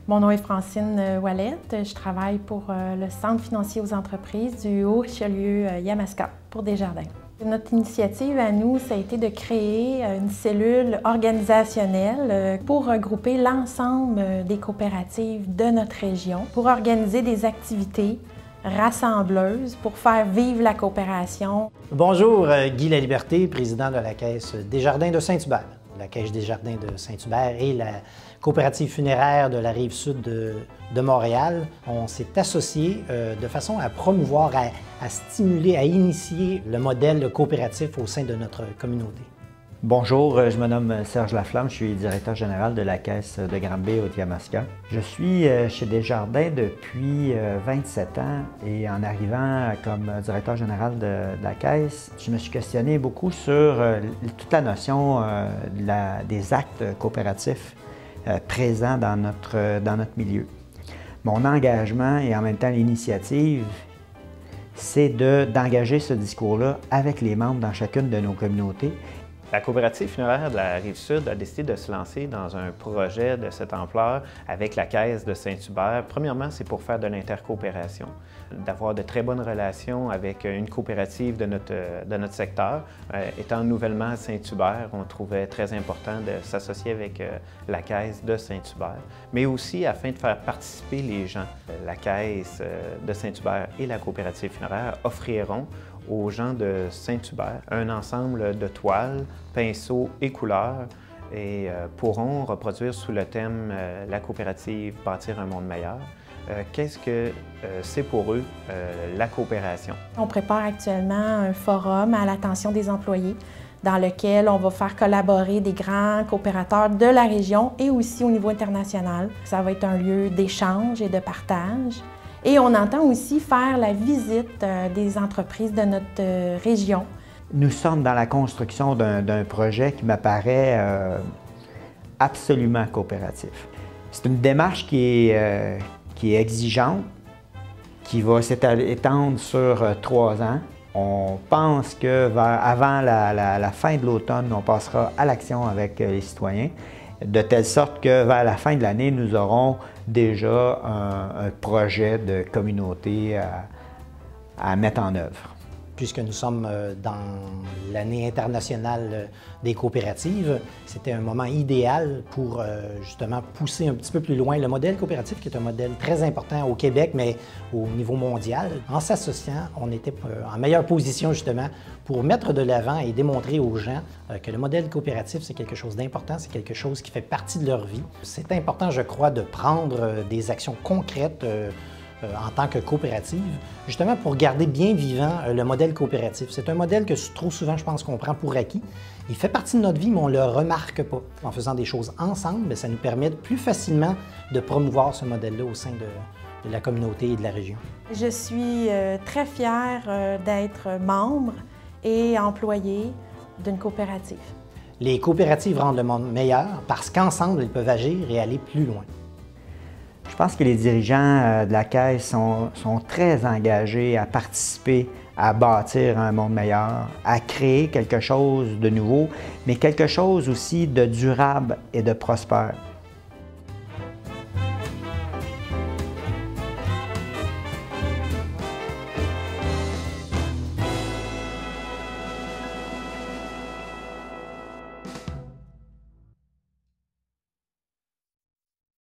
Mon nom est Francine Ouellette. Je travaille pour le Centre financier aux entreprises du Haut-Richelieu-Yamaska pour Desjardins. Notre initiative à nous, ça a été de créer une cellule organisationnelle pour regrouper l'ensemble des coopératives de notre région, pour organiser des activités rassembleuses, pour faire vivre la coopération. Bonjour, Guy Laliberté, président de la Caisse Desjardins de Saint-Hubert. La Caisse Desjardins de Saint-Hubert et la coopérative funéraire de la Rive-Sud de Montréal. On s'est associés de façon à promouvoir, à stimuler, à initier le modèle coopératif au sein de notre communauté. Bonjour, je me nomme Serge Laflamme, je suis directeur général de la Caisse de Granby au Yamaska. Je suis chez Desjardins depuis 27 ans et en arrivant comme directeur général de la Caisse, je me suis questionné beaucoup sur toute la notion des actes coopératifs présents dans notre milieu. Mon engagement et en même temps l'initiative, c'est d'engager ce discours-là avec les membres dans chacune de nos communautés. La coopérative funéraire de la Rive-Sud a décidé de se lancer dans un projet de cette ampleur avec la Caisse de Saint-Hubert. Premièrement, c'est pour faire de l'intercoopération, d'avoir de très bonnes relations avec une coopérative de notre secteur. Étant nouvellement à Saint-Hubert, on trouvait très important de s'associer avec la Caisse de Saint-Hubert, mais aussi afin de faire participer les gens. La Caisse de Saint-Hubert et la coopérative funéraire offriront aux gens de Saint-Hubert un ensemble de toiles, pinceaux et couleurs et pourront reproduire sous le thème « La coopérative, bâtir un monde meilleur ». Qu'est-ce que c'est pour eux la coopération? On prépare actuellement un forum à l'attention des employés dans lequel on va faire collaborer des grands coopérateurs de la région et aussi au niveau international. Ça va être un lieu d'échange et de partage. Et on entend aussi faire la visite des entreprises de notre région. Nous sommes dans la construction d'un projet qui m'apparaît absolument coopératif. C'est une démarche qui est exigeante, qui va s'étendre sur 3 ans. On pense qu'avant la fin de l'automne, on passera à l'action avec les citoyens, de telle sorte que vers la fin de l'année, nous aurons déjà un projet de communauté à mettre en œuvre. Puisque nous sommes dans l'année internationale des coopératives, c'était un moment idéal pour justement pousser un petit peu plus loin le modèle coopératif, qui est un modèle très important au Québec, mais au niveau mondial. En s'associant, on était en meilleure position justement pour mettre de l'avant et démontrer aux gens que le modèle coopératif, c'est quelque chose d'important, c'est quelque chose qui fait partie de leur vie. C'est important, je crois, de prendre des actions concrètes en tant que coopérative, justement pour garder bien vivant le modèle coopératif. C'est un modèle que trop souvent, je pense qu'on prend pour acquis. Il fait partie de notre vie, mais on ne le remarque pas. En faisant des choses ensemble, ça nous permet plus facilement de promouvoir ce modèle-là au sein de la communauté et de la région. Je suis très fière d'être membre et employée d'une coopérative. Les coopératives rendent le monde meilleur parce qu'ensemble, elles peuvent agir et aller plus loin. Je pense que les dirigeants de la Caisse sont très engagés à participer à bâtir un monde meilleur, à créer quelque chose de nouveau, mais quelque chose aussi de durable et de prospère.